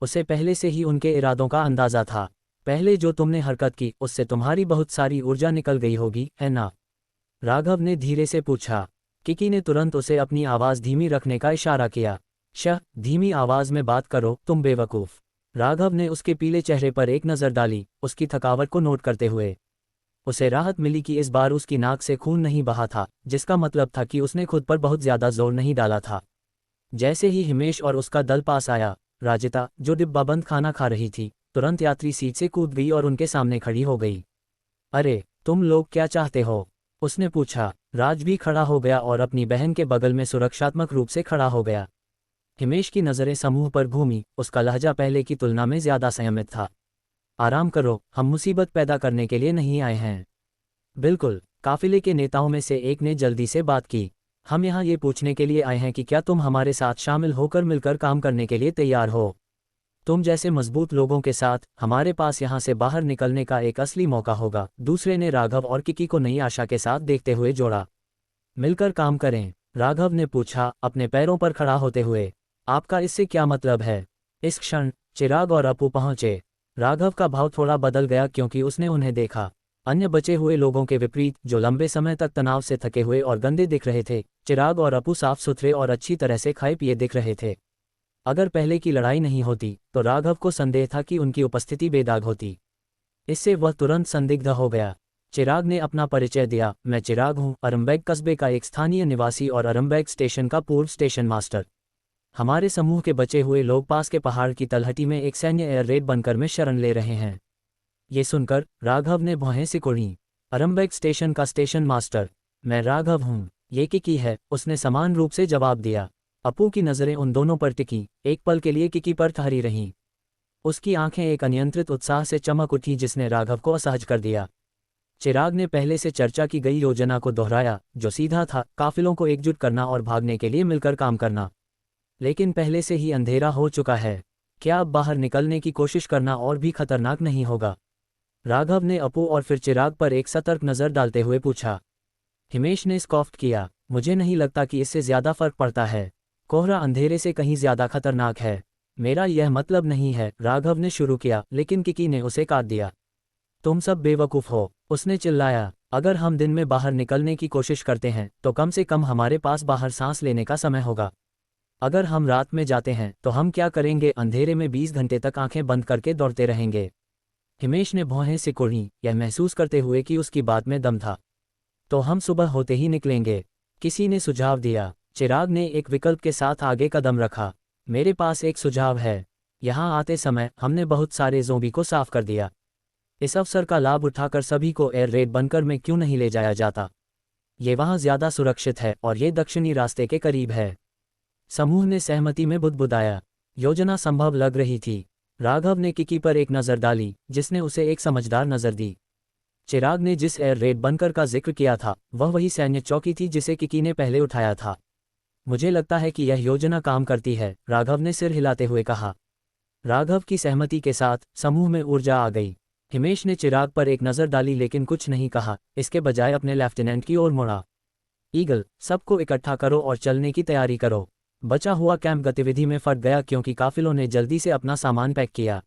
उसे पहले से ही उनके इरादों का अंदाजा था। पहले जो तुमने हरकत की, उससे तुम्हारी बहुत सारी ऊर्जा निकल गई होगी, है ना? राघव ने धीरे से पूछा। किकी ने तुरंत उसे अपनी आवाज़ धीमी रखने का इशारा किया। धीमी आवाज़ में बात करो, तुम बेवकूफ़। राघव ने उसके पीले चेहरे पर एक नज़र डाली, उसकी थकावट को नोट करते हुए। उसे राहत मिली कि इस बार उसकी नाक से खून नहीं बहा था, जिसका मतलब था कि उसने खुद पर बहुत ज्यादा जोर नहीं डाला था। जैसे ही हिमेश और उसका दल पास आया, राजिता, जो डिब्बाबंद खाना खा रही थी, तुरंत यात्री सीट से कूद गई और उनके सामने खड़ी हो गई। अरे, तुम लोग क्या चाहते हो? उसने पूछा। राज भी खड़ा हो गया और अपनी बहन के बगल में सुरक्षात्मक रूप से खड़ा हो गया। हिमेश की नज़रें समूह पर घूमी, उसका लहजा पहले की तुलना में ज्यादा संयमित था। आराम करो, हम मुसीबत पैदा करने के लिए नहीं आए हैं। बिल्कुल, काफिले के नेताओं में से एक ने जल्दी से बात की। हम यहाँ ये पूछने के लिए आए हैं कि क्या तुम हमारे साथ शामिल होकर मिलकर काम करने के लिए तैयार हो? तुम जैसे मजबूत लोगों के साथ हमारे पास यहाँ से बाहर निकलने का एक असली मौका होगा। दूसरे ने राघव और किकी को नई आशा के साथ देखते हुए जोड़ा। मिलकर काम करें? राघव ने पूछा, अपने पैरों पर खड़ा होते हुए। आपका इससे क्या मतलब है? इस क्षण चिराग और अपू पहुंचे। राघव का भाव थोड़ा बदल गया क्योंकि उसने उन्हें देखा। अन्य बचे हुए लोगों के विपरीत, जो लंबे समय तक तनाव से थके हुए और गंदे दिख रहे थे, चिराग और अपू साफ सुथरे और अच्छी तरह से खाए पिए दिख रहे थे। अगर पहले की लड़ाई नहीं होती तो राघव को संदेह था कि उनकी उपस्थिति बेदाग होती। इससे वह तुरंत संदिग्ध हो गया। चिराग ने अपना परिचय दिया, मैं चिराग हूँ, अरम्बैग कस्बे का एक स्थानीय निवासी और अरम्बैग स्टेशन का पूर्व स्टेशन मास्टर। हमारे समूह के बचे हुए लोग पास के पहाड़ की तलहटी में एक सैन्य एयर रेड बनकर में शरण ले रहे हैं। ये सुनकर राघव ने भौहें सिकुड़ी। अरम्बैग स्टेशन का स्टेशन मास्टर? मैं राघव हूँ। ये किकी है, उसने समान रूप से जवाब दिया। अपू की नज़रें उन दोनों पर टिकी, एक पल के लिए किकी पर ठहरी रहीं। उसकी आंखें एक अनियंत्रित उत्साह से चमक उठी जिसने राघव को असहज कर दिया। चिराग ने पहले से चर्चा की गई योजना को दोहराया, जो सीधा था, काफिलों को एकजुट करना और भागने के लिए मिलकर काम करना। लेकिन पहले से ही अंधेरा हो चुका है, क्या अब बाहर निकलने की कोशिश करना और भी खतरनाक नहीं होगा? राघव ने अपू और फिर चिराग पर एक सतर्क नज़र डालते हुए पूछा। हिमेश ने स्कॉफ्ट किया, मुझे नहीं लगता कि इससे ज़्यादा फर्क पड़ता है। कोहरा अंधेरे से कहीं ज़्यादा खतरनाक है। मेरा यह मतलब नहीं है, राघव ने शुरू किया, लेकिन किकी ने उसे काट दिया। तुम सब बेवकूफ़ हो, उसने चिल्लाया। अगर हम दिन में बाहर निकलने की कोशिश करते हैं तो कम से कम हमारे पास बाहर सांस लेने का समय होगा। अगर हम रात में जाते हैं तो हम क्या करेंगे? अंधेरे में 20 घंटे तक आंखें बंद करके दौड़ते रहेंगे। हिमेश ने भौहें सिकोड़ी, यह महसूस करते हुए कि उसकी बात में दम था। तो हम सुबह होते ही निकलेंगे, किसी ने सुझाव दिया। चिराग ने एक विकल्प के साथ आगे कदम रखा। मेरे पास एक सुझाव है। यहाँ आते समय हमने बहुत सारे ज़ोंबी को साफ कर दिया। इस अवसर का लाभ उठाकर सभी को एयर रेड बनकर में क्यों नहीं ले जाया जाता? ये वहाँ ज़्यादा सुरक्षित है और ये दक्षिणी रास्ते के करीब है। समूह ने सहमति में बुदबुदाया। योजना संभव लग रही थी। राघव ने किकी पर एक नज़र डाली, जिसने उसे एक समझदार नज़र दी। चिराग ने जिस एयर रेड बनकर का जिक्र किया था वह वही सैन्य चौकी थी जिसे किकी ने पहले उठाया था। मुझे लगता है कि यह योजना काम करती है, राघव ने सिर हिलाते हुए कहा। राघव की सहमति के साथ समूह में ऊर्जा आ गई। हिमेश ने चिराग पर एक नज़र डाली लेकिन कुछ नहीं कहा, इसके बजाय अपने लेफ्टिनेंट की ओर मुड़ा। ईगल, सबको इकट्ठा करो और चलने की तैयारी करो। बचा हुआ कैंप गतिविधि में फट गया क्योंकि काफिलों ने जल्दी से अपना सामान पैक किया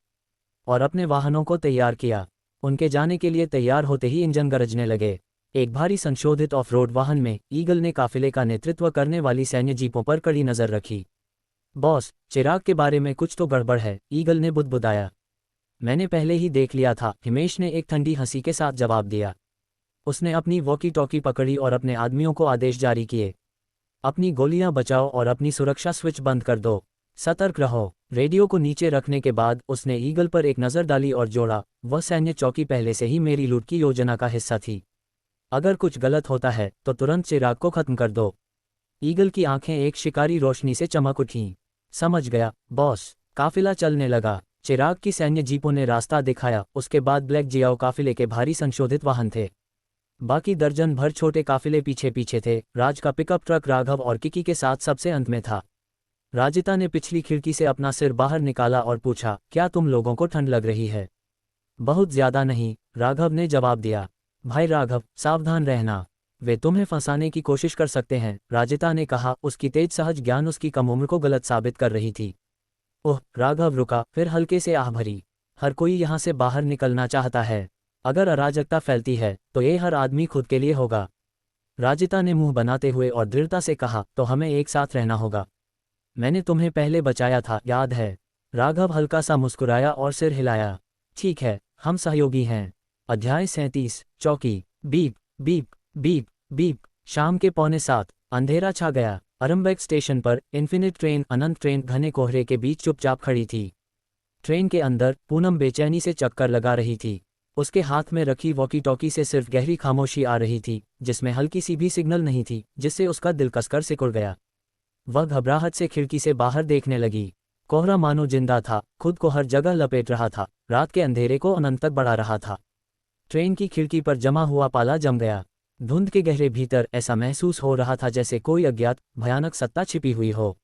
और अपने वाहनों को तैयार किया। उनके जाने के लिए तैयार होते ही इंजन गरजने लगे। एक भारी संशोधित ऑफ रोड वाहन में ईगल ने काफिले का नेतृत्व करने वाली सैन्य जीपों पर कड़ी नज़र रखी। बॉस, चिराग के बारे में कुछ तो गड़बड़ है, ईगल ने बुदबुदाया। मैंने पहले ही देख लिया था, हिमेश ने एक ठंडी हंसी के साथ जवाब दिया। उसने अपनी वॉकी टॉकी पकड़ी और अपने आदमियों को आदेश जारी किए। अपनी गोलियां बचाओ और अपनी सुरक्षा स्विच बंद कर दो। सतर्क रहो। रेडियो को नीचे रखने के बाद उसने ईगल पर एक नज़र डाली और जोड़ा, वह सैन्य चौकी पहले से ही मेरी लूट की योजना का हिस्सा थी। अगर कुछ गलत होता है तो तुरंत चिराग को खत्म कर दो। ईगल की आंखें एक शिकारी रोशनी से चमक उठीं। समझ गया बॉस। काफिला चलने लगा। चिराग की सैन्य जीपों ने रास्ता दिखाया, उसके बाद ब्लैक जियाओ काफिले के भारी संशोधित वाहन थे। बाकी दर्जन भर छोटे काफिले पीछे पीछे थे। राज का पिकअप ट्रक राघव और किकी के साथ सबसे अंत में था। राजिता ने पिछली खिड़की से अपना सिर बाहर निकाला और पूछा, क्या तुम लोगों को ठंड लग रही है? बहुत ज्यादा नहीं, राघव ने जवाब दिया। भाई राघव, सावधान रहना, वे तुम्हें फंसाने की कोशिश कर सकते हैं, राजिता ने कहा। उसकी तेज सहज ज्ञान उसकी कम उम्र को गलत साबित कर रही थी। ओह, राघव रुका, फिर हल्के से आह भरी। हर कोई यहाँ से बाहर निकलना चाहता है। अगर अराजकता फैलती है तो ये हर आदमी खुद के लिए होगा। राजिता ने मुंह बनाते हुए और दृढ़ता से कहा, तो हमें एक साथ रहना होगा। मैंने तुम्हें पहले बचाया था, याद है? राघव हल्का सा मुस्कुराया और सिर हिलाया। ठीक है, हम सहयोगी हैं। अध्याय 37, चौकी। Beep beep beep beep. शाम के 6:45 अंधेरा छा गया। अरम्बैग स्टेशन पर इन्फिनिट ट्रेन, अनंत ट्रेन घने कोहरे के बीच चुपचाप खड़ी थी। ट्रेन के अंदर पूनम बेचैनी से चक्कर लगा रही थी। उसके हाथ में रखी वॉकी टॉकी से सिर्फ गहरी खामोशी आ रही थी, जिसमें हल्की सी भी सिग्नल नहीं थी, जिससे उसका दिल कसकर सिकुड़ गया। वह घबराहट से खिड़की से बाहर देखने लगी। कोहरा मानो जिंदा था, खुद को हर जगह लपेट रहा था, रात के अंधेरे को अनंत तक बढ़ा रहा था। ट्रेन की खिड़की पर जमा हुआ पाला जम गया। धुंध के गहरे भीतर ऐसा महसूस हो रहा था जैसे कोई अज्ञात भयानक सत्ता छिपी हुई हो।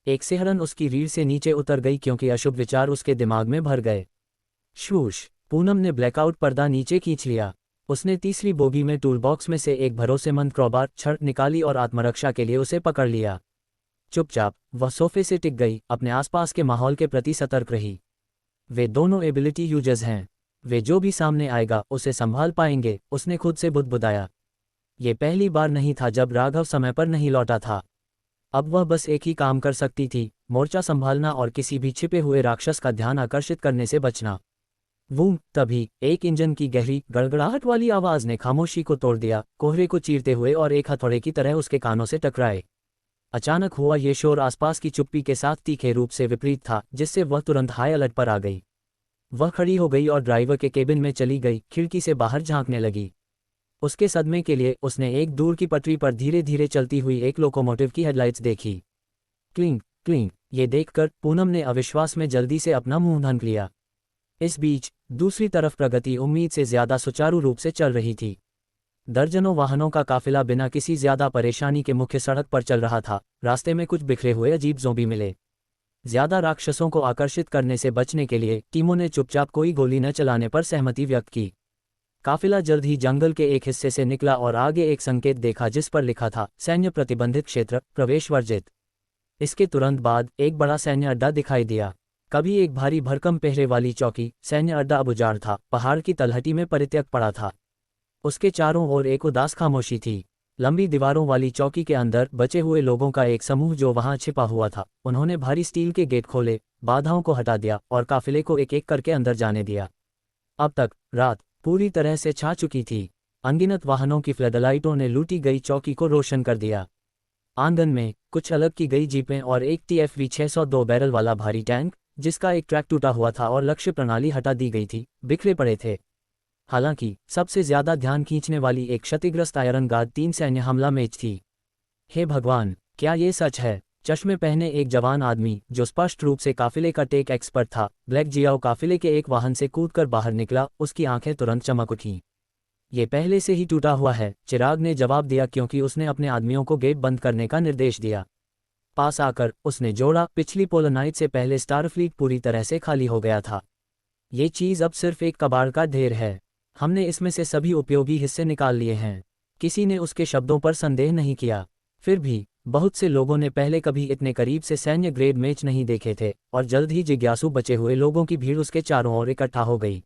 एक सिहरन उसकी रीढ़ से नीचे उतर गई क्योंकि अशुभ विचार उसके दिमाग में भर गए। शूश। पूनम ने ब्लैकआउट पर्दा नीचे खींच लिया। उसने तीसरी बोगी में टूलबॉक्स में से एक भरोसेमंद क्रॉबार छड़ निकाली और आत्मरक्षा के लिए उसे पकड़ लिया। चुपचाप वह सोफे से टिक गई, अपने आसपास के माहौल के प्रति सतर्क रही। वे दोनों एबिलिटी यूजर्स हैं, वे जो भी सामने आएगा उसे संभाल पाएंगे, उसने खुद से बुदबुदाया। ये पहली बार नहीं था जब राघव समय पर नहीं लौटा था। अब वह बस एक ही काम कर सकती थी, मोर्चा संभालना और किसी भी छिपे हुए राक्षस का ध्यान आकर्षित करने से बचना। वूम, तभी एक इंजन की गहरी गड़गड़ाहट वाली आवाज ने खामोशी को तोड़ दिया, कोहरे को चीरते हुए और एक हथौड़े की तरह उसके कानों से टकराए। अचानक हुआ ये शोर आसपास की चुप्पी के साथ तीखे रूप से विपरीत था, जिससे वह तुरंत हाई अलर्ट पर आ गई। वह खड़ी हो गई और ड्राइवर के केबिन में चली गई, खिड़की से बाहर झांकने लगी। उसके सदमे के लिए उसने एक दूर की पटरी पर धीरे धीरे चलती हुई एक लोकोमोटिव की हेडलाइट्स देखी। क्लिंग क्लिंग, ये देखकर पूनम ने अविश्वास में जल्दी से अपना मुंह ढक लिया। इस बीच दूसरी तरफ प्रगति उम्मीद से ज्यादा सुचारू रूप से चल रही थी। दर्जनों वाहनों का काफिला बिना किसी ज्यादा परेशानी के मुख्य सड़क पर चल रहा था। रास्ते में कुछ बिखरे हुए अजीब ज़ोंबी मिले। ज्यादा राक्षसों को आकर्षित करने से बचने के लिए टीमों ने चुपचाप कोई गोली न चलाने पर सहमति व्यक्त की। काफिला जल्द ही जंगल के एक हिस्से से निकला और आगे एक संकेत देखा जिस पर लिखा था, सैन्य प्रतिबंधित क्षेत्र, प्रवेश वर्जित। इसके तुरंत बाद एक बड़ा सैन्य अड्डा दिखाई दिया। कभी एक भारी भरकम पहरे वाली चौकी, सैन्य अड्डा अब उजाड़ था, पहाड़ की तलहटी में परित्यक्त पड़ा था। उसके चारों ओर एक उदास खामोशी थी। लंबी दीवारों वाली चौकी के अंदर बचे हुए लोगों का एक समूह जो वहां छिपा हुआ था। उन्होंने भारी स्टील के गेट खोले, बाधाओं को हटा दिया और काफिले को एक एक करके अंदर जाने दिया। अब तक रात पूरी तरह से छा चुकी थी। अनगिनत वाहनों की फ्लडलाइटों ने लूटी गई चौकी को रोशन कर दिया। आंगन में कुछ अलग की गई जीपें और एक TFV 602 बैरल वाला भारी टैंक, जिसका एक ट्रैक टूटा हुआ था और लक्ष्य प्रणाली हटा दी गई थी, बिखरे पड़े थे। हालांकि सबसे ज्यादा ध्यान खींचने वाली एक क्षतिग्रस्त आयरन गार्ड 3 सैन्य हमला मेज थी। हे भगवान, क्या ये सच है? चश्मे पहने एक जवान आदमी जो स्पष्ट रूप से काफिले का टेक एक्सपर्ट था, ब्लैक जियाओ काफिले के एक वाहन से कूदकर बाहर निकला। उसकी आंखें तुरंत चमक उठीं। ये पहले से ही टूटा हुआ है, चिराग ने जवाब दिया, क्योंकि उसने अपने आदमियों को गेट बंद करने का निर्देश दिया। पास आकर उसने जोड़ा, पिछली पोलर नाइट से पहले स्टारफ्लीट पूरी तरह से खाली हो गया था। ये चीज अब सिर्फ एक कबाड़ का ढेर है। हमने इसमें से सभी उपयोगी हिस्से निकाल लिए हैं। किसी ने उसके शब्दों पर संदेह नहीं किया। फिर भी बहुत से लोगों ने पहले कभी इतने करीब से सैन्य ग्रेड मैच नहीं देखे थे, और जल्द ही जिज्ञासु बचे हुए लोगों की भीड़ उसके चारों ओर इकट्ठा हो गई।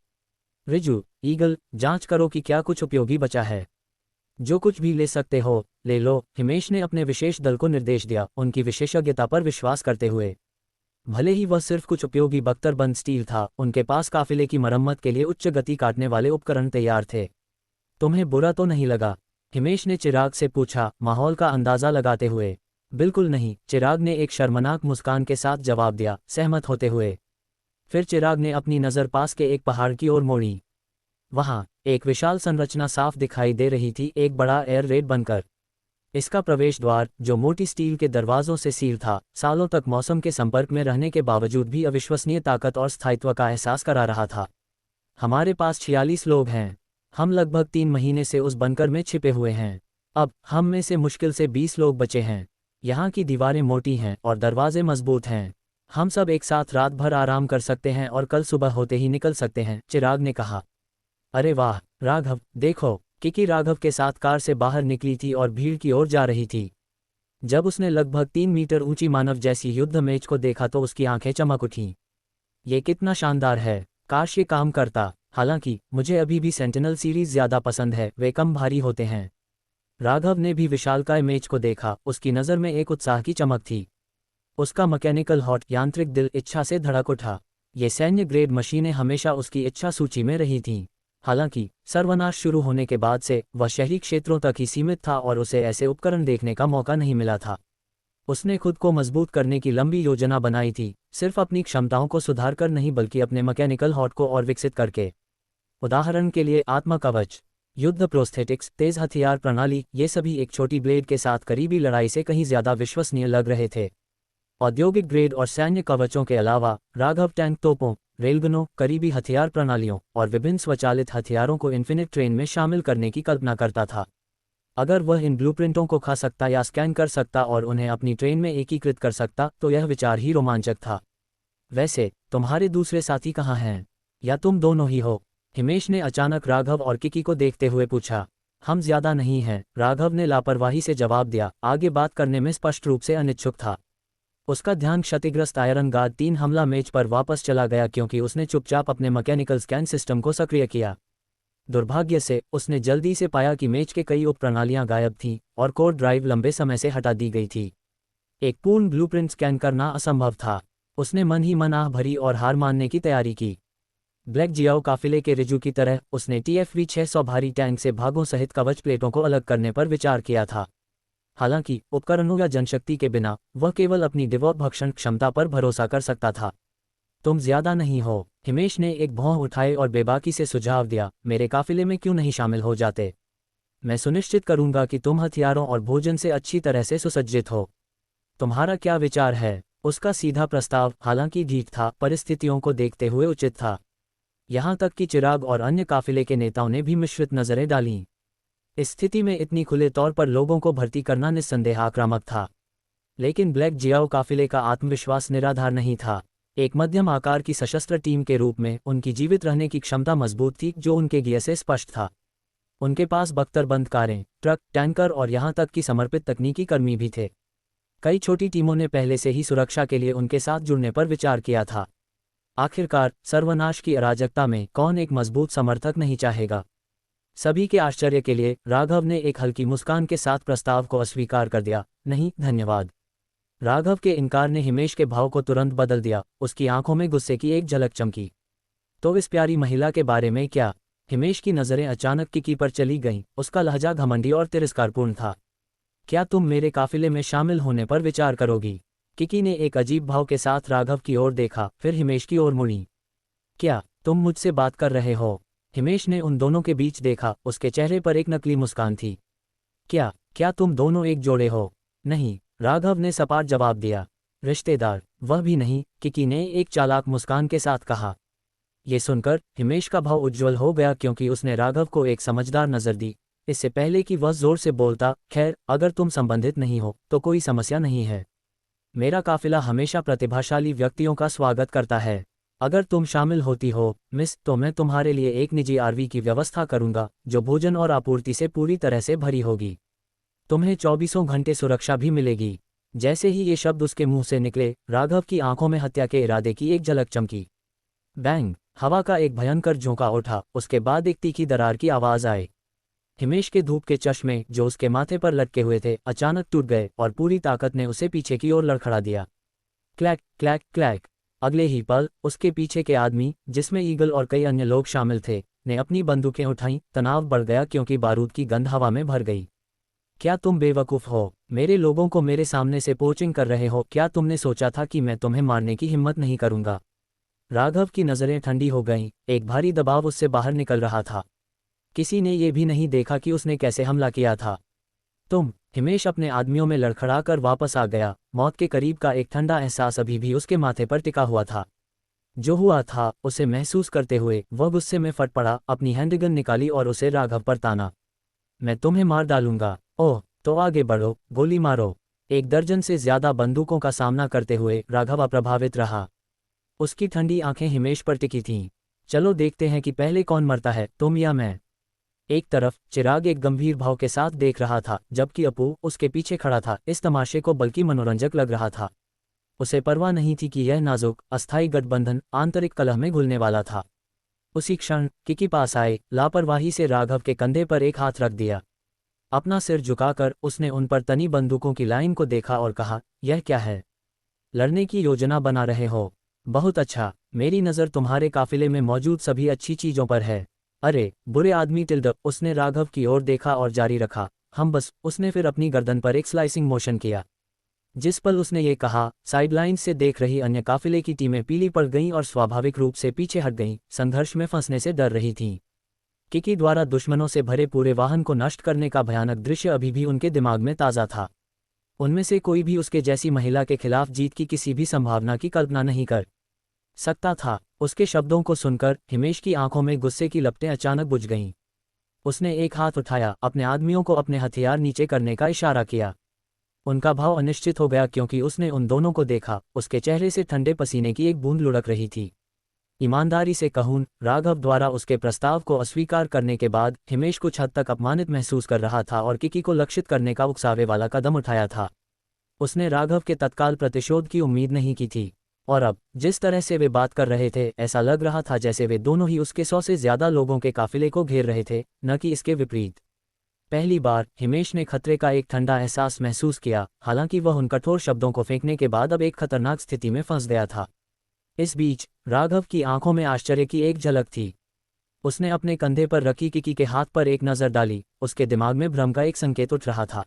रिजू, ईगल, जांच करो कि क्या कुछ उपयोगी बचा है। जो कुछ भी ले सकते हो ले लो, हिमेश ने अपने विशेष दल को निर्देश दिया, उनकी विशेषज्ञता पर विश्वास करते हुए। भले ही वह सिर्फ कुछ उपयोगी बख्तरबंद स्टील था, उनके पास काफिले की मरम्मत के लिए उच्च गति काटने वाले उपकरण तैयार थे। तुम्हें बुरा तो नहीं लगा? हिमेश ने चिराग से पूछा, माहौल का अंदाजा लगाते हुए। बिल्कुल नहीं, चिराग ने एक शर्मनाक मुस्कान के साथ जवाब दिया, सहमत होते हुए। फिर चिराग ने अपनी नज़र पास के एक पहाड़ की ओर मोड़ी। वहां एक विशाल संरचना साफ दिखाई दे रही थी, एक बड़ा एयर रेड बनकर। इसका प्रवेश द्वार, जो मोटी स्टील के दरवाजों से सील था, सालों तक मौसम के संपर्क में रहने के बावजूद भी अविश्वसनीय ताकत और स्थायित्व का एहसास करा रहा था। हमारे पास 46 लोग हैं। हम लगभग 3 महीने से उस बंकर में छिपे हुए हैं। अब हम में से मुश्किल से 20 लोग बचे हैं। यहाँ की दीवारें मोटी हैं और दरवाजे मजबूत हैं। हम सब एक साथ रात भर आराम कर सकते हैं और कल सुबह होते ही निकल सकते हैं, चिराग ने कहा। अरे वाह राघव, देखो, किकी राघव के साथ कार से बाहर निकली थी और भीड़ की ओर जा रही थी। जब उसने लगभग 3 मीटर ऊंची मानव जैसी युद्ध मेज को देखा तो उसकी आंखें चमक उठीं। ये कितना शानदार है, काश ये काम करता। हालांकि मुझे अभी भी सेंटिनल सीरीज ज्यादा पसंद है, वे कम भारी होते हैं। राघव ने भी विशालकाय मेज को देखा, उसकी नज़र में एक उत्साह की चमक थी। उसका मैकेनिकल हॉट यांत्रिक दिल इच्छा से धड़क उठा। ये सैन्य ग्रेड मशीनें हमेशा उसकी इच्छा सूची में रही थीं। हालांकि सर्वनाश शुरू होने के बाद से वह शहरी क्षेत्रों तक ही सीमित था और उसे ऐसे उपकरण देखने का मौका नहीं मिला था। उसने खुद को मजबूत करने की लंबी योजना बनाई थी, सिर्फ अपनी क्षमताओं को सुधार कर नहीं बल्कि अपने मैकेनिकल हॉट को और विकसित करके। उदाहरण के लिए आत्मकवच, युद्ध प्रोस्थेटिक्स, तेज हथियार प्रणाली, ये सभी एक छोटी ब्लेड के साथ करीबी लड़ाई से कहीं ज्यादा विश्वसनीय लग रहे थे। औद्योगिक ग्रेड और सैन्य कवचों के अलावा राघव टैंक तोपों, रेलगनों, करीबी हथियार प्रणालियों और विभिन्न स्वचालित हथियारों को इन्फिनिट ट्रेन में शामिल करने की कल्पना करता था। अगर वह इन ब्लूप्रिंटों को खा सकता या स्कैन कर सकता और उन्हें अपनी ट्रेन में एकीकृत कर सकता तो यह विचार ही रोमांचक था। वैसे तुम्हारे दूसरे साथी कहाँ हैं? या तुम दोनों ही हो? हिमेश ने अचानक राघव और किकी को देखते हुए पूछा। हम ज्यादा नहीं हैं, राघव ने लापरवाही से जवाब दिया, आगे बात करने में स्पष्ट रूप से अनिच्छुक था। उसका ध्यान क्षतिग्रस्त आयरन गार्ड 3 हमला मेज पर वापस चला गया क्योंकि उसने चुपचाप अपने मैकेनिकल स्कैन सिस्टम को सक्रिय किया। दुर्भाग्य से उसने जल्दी से पाया कि मेज के कई उपप्रणालियां गायब थीं और कोर ड्राइव लंबे समय से हटा दी गई थी। एक पूर्ण ब्लूप्रिंट स्कैन करना असंभव था। उसने मन ही मन आह भरी और हार मानने की तैयारी की। ब्लैक जियाओ काफिले के रिजू की तरह उसने TFV 600 भारी टैंक से भागों सहित कवच प्लेटों को अलग करने पर विचार किया था। हालांकि उपकरणों या जनशक्ति के बिना वह केवल अपनी डिवॉप भक्षण क्षमता पर भरोसा कर सकता था। तुम ज्यादा नहीं हो, हिमेश ने एक भौं उठाए और बेबाकी से सुझाव दिया, मेरे काफिले में क्यों नहीं शामिल हो जाते? मैं सुनिश्चित करूंगा कि तुम हथियारों और भोजन से अच्छी तरह से सुसज्जित हो। तुम्हारा क्या विचार है? उसका सीधा प्रस्ताव हालांकि ढीठ था, परिस्थितियों को देखते हुए उचित था। यहां तक कि चिराग और अन्य काफिले के नेताओं ने भी मिश्रित नजरें डालीं। इस स्थिति में इतनी खुले तौर पर लोगों को भर्ती करना निस्संदेह आक्रामक था। लेकिन ब्लैक जियाओ काफिले का आत्मविश्वास निराधार नहीं था। एक मध्यम आकार की सशस्त्र टीम के रूप में उनकी जीवित रहने की क्षमता मजबूत थी, जो उनके गियर से स्पष्ट था। उनके पास बख्तरबंद कारें, ट्रक, टैंकर और यहां तक कि समर्पित तकनीकी कर्मी भी थे। कई छोटी टीमों ने पहले से ही सुरक्षा के लिए उनके साथ जुड़ने पर विचार किया था। आखिरकार सर्वनाश की अराजकता में कौन एक मजबूत समर्थक नहीं चाहेगा? सभी के आश्चर्य के लिए राघव ने एक हल्की मुस्कान के साथ प्रस्ताव को अस्वीकार कर दिया, नहीं धन्यवाद। राघव के इनकार ने हिमेश के भाव को तुरंत बदल दिया। उसकी आंखों में गुस्से की एक झलक चमकी। तो इस प्यारी महिला के बारे में क्या? हिमेश की नज़रें अचानक किकी पर चली गईं। उसका लहजा घमंडी और तिरस्कारपूर्ण था। क्या तुम मेरे काफिले में शामिल होने पर विचार करोगी? किकी ने एक अजीब भाव के साथ राघव की ओर देखा, फिर हिमेश की ओर मुड़ी। क्या तुम मुझसे बात कर रहे हो? हिमेश ने उन दोनों के बीच देखा। उसके चेहरे पर एक नकली मुस्कान थी। क्या तुम दोनों एक जोड़े हो? नहीं, राघव ने सपाट जवाब दिया। रिश्तेदार? वह भी नहीं, किकी ने एक चालाक मुस्कान के साथ कहा। ये सुनकर हिमेश का भाव उज्ज्वल हो गया, क्योंकि उसने राघव को एक समझदार नजर दी, इससे पहले कि वह जोर से बोलता। खैर, अगर तुम संबंधित नहीं हो तो कोई समस्या नहीं है। मेरा काफिला हमेशा प्रतिभाशाली व्यक्तियों का स्वागत करता है। अगर तुम शामिल होती हो मिस, तो मैं तुम्हारे लिए एक निजी आरवी की व्यवस्था करूंगा, जो भोजन और आपूर्ति से पूरी तरह से भरी होगी। तुम्हें 24 घंटे सुरक्षा भी मिलेगी। जैसे ही ये शब्द उसके मुंह से निकले, राघव की आंखों में हत्या के इरादे की एक झलक चमकी। बैंग! हवा का एक भयंकर झोंका उठा। उसके बाद एक तीखी दरार की आवाज आई। हिमेश के धूप के चश्मे, जो उसके माथे पर लटके हुए थे, अचानक टूट गए और पूरी ताकत ने उसे पीछे की ओर लड़खड़ा दिया। Clack clack clack! अगले ही पल उसके पीछे के आदमी, जिसमें ईगल और कई अन्य लोग शामिल थे, ने अपनी बंदूकें उठाईं। तनाव बढ़ गया, क्योंकि बारूद की गंध हवा में भर गई। क्या तुम बेवकूफ़ हो? मेरे लोगों को मेरे सामने से पोचिंग कर रहे हो? क्या तुमने सोचा था कि मैं तुम्हें मारने की हिम्मत नहीं करूंगा? राघव की नज़रें ठंडी हो गईं। एक भारी दबाव उससे बाहर निकल रहा था। किसी ने ये भी नहीं देखा कि उसने कैसे हमला किया था। हिमेश अपने आदमियों में लड़खड़ाकर वापस आ गया। मौत के करीब का एक ठंडा एहसास अभी भी उसके माथे पर टिका हुआ था। जो हुआ था उसे महसूस करते हुए वह गुस्से में फट पड़ा, अपनी हैंडगन निकाली और उसे राघव पर ताना। मैं तुम्हें मार डालूंगा। ओह, तो आगे बढ़ो, गोली मारो। एक दर्जन से ज्यादा बंदूकों का सामना करते हुए राघव अप्रभावित रहा। उसकी ठंडी आंखें हिमेश पर टिकी थीं। चलो देखते हैं कि पहले कौन मरता है, तुम या मैं। एक तरफ चिराग एक गंभीर भाव के साथ देख रहा था, जबकि अपू उसके पीछे खड़ा था। इस तमाशे को बल्कि मनोरंजक लग रहा था। उसे परवाह नहीं थी कि यह नाजुक अस्थायी गठबंधन आंतरिक कलह में घुलने वाला था। उसी क्षण किकी पास आए, लापरवाही से राघव के कंधे पर एक हाथ रख दिया। अपना सिर झुकाकर उसने उन पर तनी बंदूकों की लाइन को देखा और कहा, यह क्या है? लड़ने की योजना बना रहे हो? बहुत अच्छा, मेरी नज़र तुम्हारे काफिले में मौजूद सभी अच्छी चीज़ों पर है। अरे बुरे आदमी टिल्ड! उसने राघव की ओर देखा और जारी रखा, हम बस। उसने फिर अपनी गर्दन पर एक स्लाइसिंग मोशन किया। जिस पल उसने ये कहा, साइडलाइन से देख रही अन्य काफिले की टीमें पीली पड़ गईं और स्वाभाविक रूप से पीछे हट गईं, संघर्ष में फंसने से डर रही थीं। किकी द्वारा दुश्मनों से भरे पूरे वाहन को नष्ट करने का भयानक दृश्य अभी भी उनके दिमाग में ताज़ा था। उनमें से कोई भी उसके जैसी महिला के खिलाफ जीत की किसी भी संभावना की कल्पना नहीं कर सकता था। उसके शब्दों को सुनकर हिमेश की आंखों में गुस्से की लपटें अचानक बुझ गईं। उसने एक हाथ उठाया, अपने आदमियों को अपने हथियार नीचे करने का इशारा किया। उनका भाव अनिश्चित हो गया, क्योंकि उसने उन दोनों को देखा। उसके चेहरे से ठंडे पसीने की एक बूंद लुढ़क रही थी। ईमानदारी से कहूं, राघव द्वारा उसके प्रस्ताव को अस्वीकार करने के बाद हिमेश कुछ हद तक अपमानित महसूस कर रहा था और किकी को लक्षित करने का उकसावे वाला कदम उठाया था। उसने राघव के तत्काल प्रतिशोध की उम्मीद नहीं की थी। और अब जिस तरह से वे बात कर रहे थे, ऐसा लग रहा था जैसे वे दोनों ही उसके 100 से ज्यादा लोगों के काफिले को घेर रहे थे, न कि इसके विपरीत। पहली बार हिमेश ने खतरे का एक ठंडा एहसास महसूस किया, हालांकि वह उन कठोर शब्दों को फेंकने के बाद अब एक खतरनाक स्थिति में फंस गया था। इस बीच राघव की आंखों में आश्चर्य की एक झलक थी। उसने अपने कंधे पर रखी किकी के हाथ पर एक नज़र डाली, उसके दिमाग में भ्रम का एक संकेत उठ रहा था।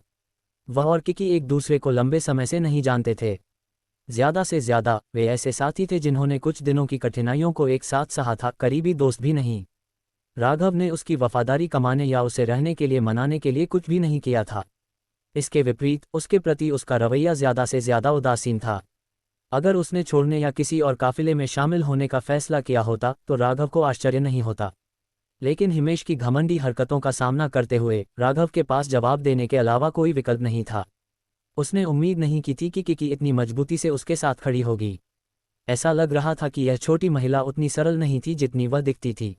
वह और किकी एक दूसरे को लंबे समय से नहीं जानते थे। ज़्यादा से ज़्यादा वे ऐसे साथी थे जिन्होंने कुछ दिनों की कठिनाइयों को एक साथ सहा था, करीबी दोस्त भी नहीं। राघव ने उसकी वफादारी कमाने या उसे रहने के लिए मनाने के लिए कुछ भी नहीं किया था। इसके विपरीत उसके प्रति उसका रवैया ज़्यादा से ज़्यादा उदासीन था। अगर उसने छोड़ने या किसी और काफिले में शामिल होने का फैसला किया होता तो राघव को आश्चर्य नहीं होता। लेकिन हिमेश की घमंडी हरकतों का सामना करते हुए राघव के पास जवाब देने के अलावा कोई विकल्प नहीं था। उसने उम्मीद नहीं की थी कि किकी इतनी मजबूती से उसके साथ खड़ी होगी। ऐसा लग रहा था कि यह छोटी महिला उतनी सरल नहीं थी जितनी वह दिखती थी।